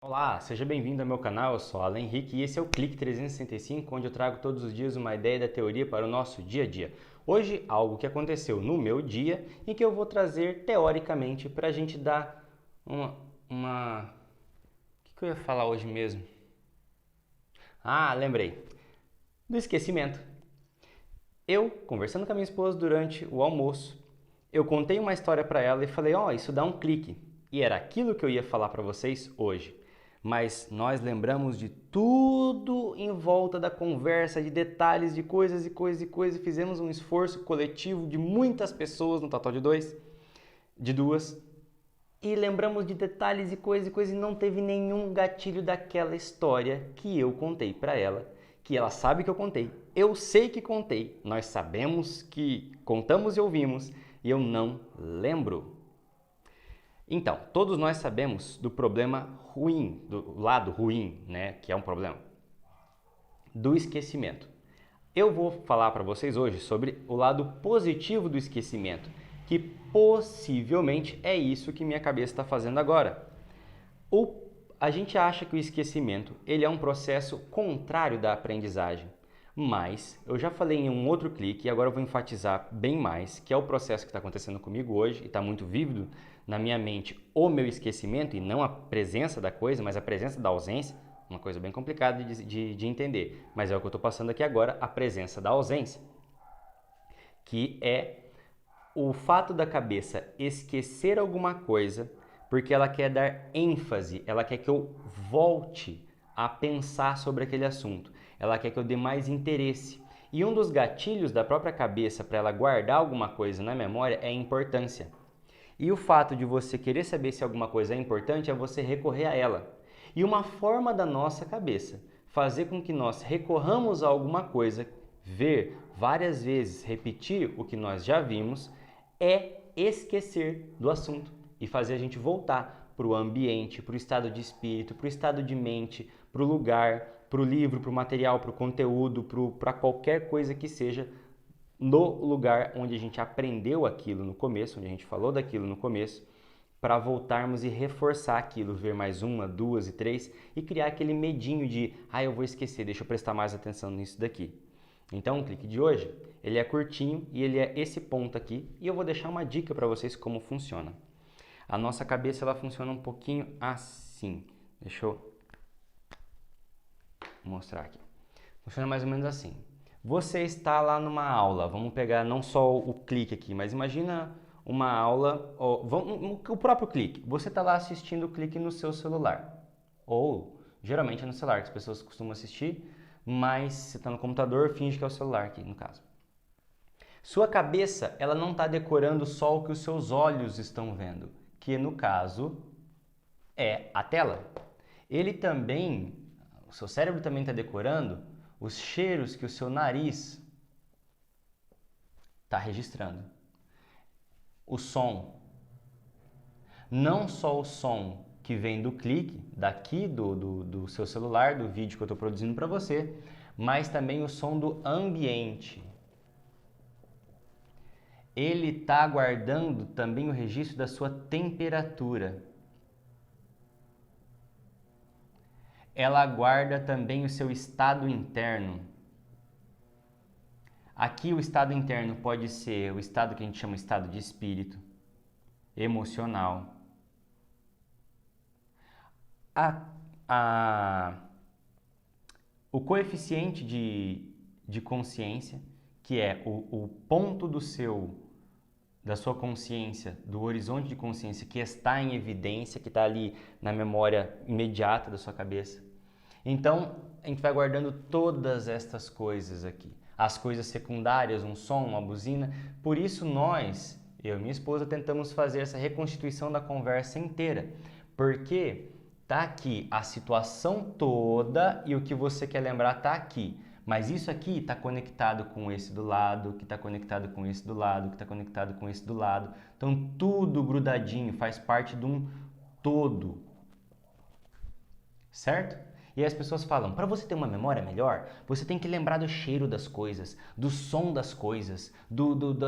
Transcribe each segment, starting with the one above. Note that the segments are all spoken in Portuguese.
Olá, seja bem-vindo ao meu canal, eu sou Alan Henrique e esse é o Clique 365, onde eu trago todos os dias uma ideia da teoria para o nosso dia a dia. Hoje, algo que aconteceu no meu dia e que eu vou trazer teoricamente para a gente dar uma... O que eu ia falar hoje mesmo? Ah, lembrei. Do esquecimento. Eu, conversando com a minha esposa durante o almoço, eu contei uma história para ela e falei, isso dá um clique. E era aquilo que eu ia falar para vocês hoje. Mas nós lembramos de tudo em volta da conversa, de detalhes, de coisas e coisas e coisas, e fizemos um esforço coletivo de muitas pessoas, no total de duas, e lembramos de detalhes e coisas, e não teve nenhum gatilho daquela história que eu contei para ela, que ela sabe que eu contei, eu sei que contei, nós sabemos que contamos e ouvimos, e eu não lembro. Então, todos nós sabemos do problema ruim, do lado ruim, né, que é um problema, do esquecimento. Eu vou falar para vocês hoje sobre o lado positivo do esquecimento, que possivelmente é isso que minha cabeça está fazendo agora. A gente acha que o esquecimento ele é um processo contrário da aprendizagem, mas eu já falei em um outro clique e agora eu vou enfatizar bem mais, que é o processo que está acontecendo comigo hoje e está muito vívido na minha mente o meu esquecimento e não a presença da coisa, mas a presença da ausência, uma coisa bem complicada de entender, mas é o que eu estou passando aqui agora, a presença da ausência, que é o fato da cabeça esquecer alguma coisa porque ela quer dar ênfase, ela quer que eu volte a pensar sobre aquele assunto, ela quer que eu dê mais interesse. E um dos gatilhos da própria cabeça para ela guardar alguma coisa na memória é a importância. E o fato de você querer saber se alguma coisa é importante é você recorrer a ela. E uma forma da nossa cabeça fazer com que nós recorramos a alguma coisa, ver várias vezes, repetir o que nós já vimos, é esquecer do assunto e fazer a gente voltar para o ambiente, para o estado de espírito, para o estado de mente, para o lugar, para o livro, para o material, para o conteúdo, para qualquer coisa que seja no lugar onde a gente aprendeu aquilo no começo, onde a gente falou daquilo no começo, para voltarmos e reforçar aquilo, ver mais uma, duas e três e criar aquele medinho de, eu vou esquecer, deixa eu prestar mais atenção nisso daqui. Então o clique de hoje, ele é curtinho e ele é esse ponto aqui e eu vou deixar uma dica para vocês como funciona. A nossa cabeça ela funciona um pouquinho assim. Deixa eu mostrar aqui. Funciona mais ou menos assim. Você está lá numa aula, vamos pegar não só o clique aqui, mas imagina uma aula, o próprio clique. Você está lá assistindo o clique no seu celular. Ou, geralmente é no celular que as pessoas costumam assistir, mas você está no computador, finge que é o celular aqui, no caso. Sua cabeça, ela não está decorando só o que os seus olhos estão vendo, que no caso é a tela. O seu cérebro também está decorando os cheiros que o seu nariz está registrando. O som. Não só o som que vem do clique, daqui do seu celular, do vídeo que eu estou produzindo para você, mas também o som do ambiente. Ele está guardando também o registro da sua temperatura. Ela guarda também o seu estado interno. Aqui o estado interno pode ser o estado que a gente chama de estado de espírito, emocional. O coeficiente de consciência, que é o ponto da sua consciência, do horizonte de consciência que está em evidência, que está ali na memória imediata da sua cabeça. Então, a gente vai guardando todas estas coisas aqui. As coisas secundárias, um som, uma buzina. Por isso nós, eu e minha esposa, tentamos fazer essa reconstituição da conversa inteira. Porque tá aqui a situação toda e o que você quer lembrar tá aqui. Mas isso aqui está conectado com esse do lado, que está conectado com esse do lado, que está conectado com esse do lado. Então tudo grudadinho, faz parte de um todo. Certo? E aí as pessoas falam, para você ter uma memória melhor, você tem que lembrar do cheiro das coisas, do som das coisas,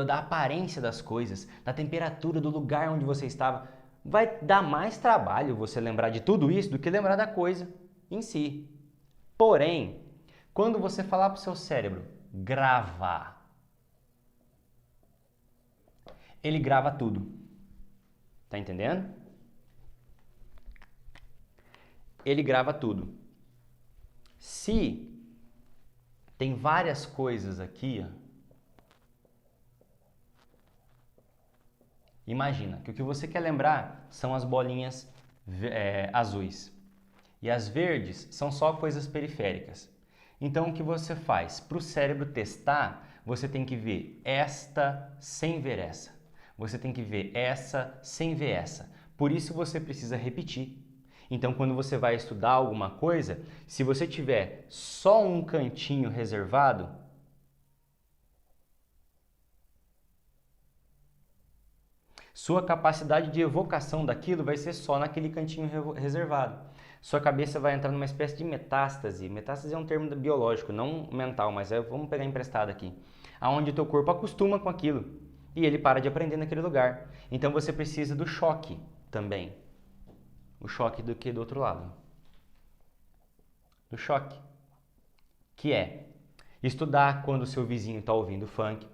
da aparência das coisas, da temperatura do lugar onde você estava. Vai dar mais trabalho você lembrar de tudo isso do que lembrar da coisa em si. Porém, quando você falar para o seu cérebro gravar, ele grava tudo. Tá entendendo? Ele grava tudo. Se tem várias coisas aqui, ó, imagina que o que você quer lembrar são as bolinhas azuis. E as verdes são só coisas periféricas. Então, o que você faz? Para o cérebro testar, você tem que ver esta sem ver essa. Você tem que ver essa sem ver essa. Por isso, você precisa repetir. Então, quando você vai estudar alguma coisa, se você tiver só um cantinho reservado, sua capacidade de evocação daquilo vai ser só naquele cantinho reservado. Sua cabeça vai entrar numa espécie de metástase. Metástase é um termo biológico, não mental, mas vamos pegar emprestado aqui. Aonde o teu corpo acostuma com aquilo e ele para de aprender naquele lugar. Então você precisa do choque também. O choque do que do outro lado. Do choque. Que é estudar quando o seu vizinho está ouvindo funk,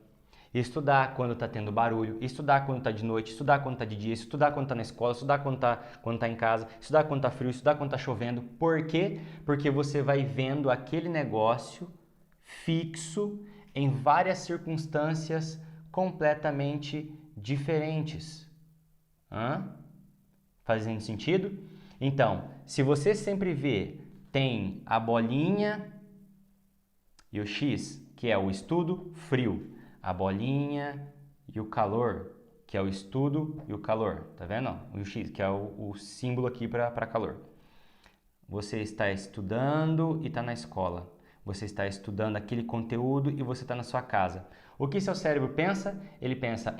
estudar quando está tendo barulho, estudar quando está de noite, estudar quando está de dia, estudar quando está na escola, estudar quando tá em casa, estudar quando está frio, estudar quando está chovendo. Por quê? Porque você vai vendo aquele negócio fixo em várias circunstâncias completamente diferentes. Fazendo sentido? Então, se você sempre vê, tem a bolinha e o X, que é o estudo frio. A bolinha e o calor, que é o estudo e o calor. Tá vendo? O X, que é o símbolo aqui para calor. Você está estudando e está na escola. Você está estudando aquele conteúdo e você está na sua casa. O que seu cérebro pensa? Ele pensa,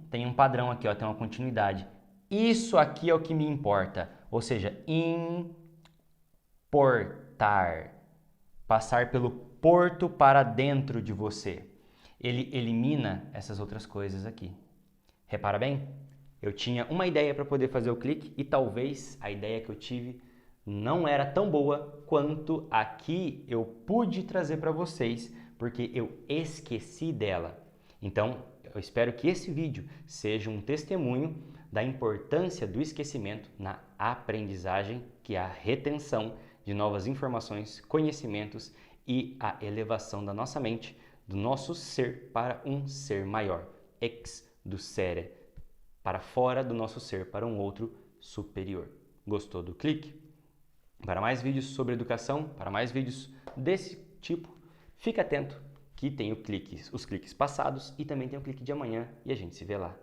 tem um padrão aqui, ó, tem uma continuidade. Isso aqui é o que me importa. Ou seja, importar. Passar pelo porto para dentro de você. Ele elimina essas outras coisas aqui. Repara bem? Eu tinha uma ideia para poder fazer o clique e talvez a ideia que eu tive não era tão boa quanto aqui eu pude trazer para vocês, porque eu esqueci dela. Então, eu espero que esse vídeo seja um testemunho da importância do esquecimento na aprendizagem, que é a retenção de novas informações, conhecimentos e a elevação da nossa mente, do nosso ser para um ser maior, do cere, para fora do nosso ser, para um outro superior. Gostou do clique? Para mais vídeos sobre educação, para mais vídeos desse tipo, fica atento que tem os cliques passados e também tem o clique de amanhã e a gente se vê lá.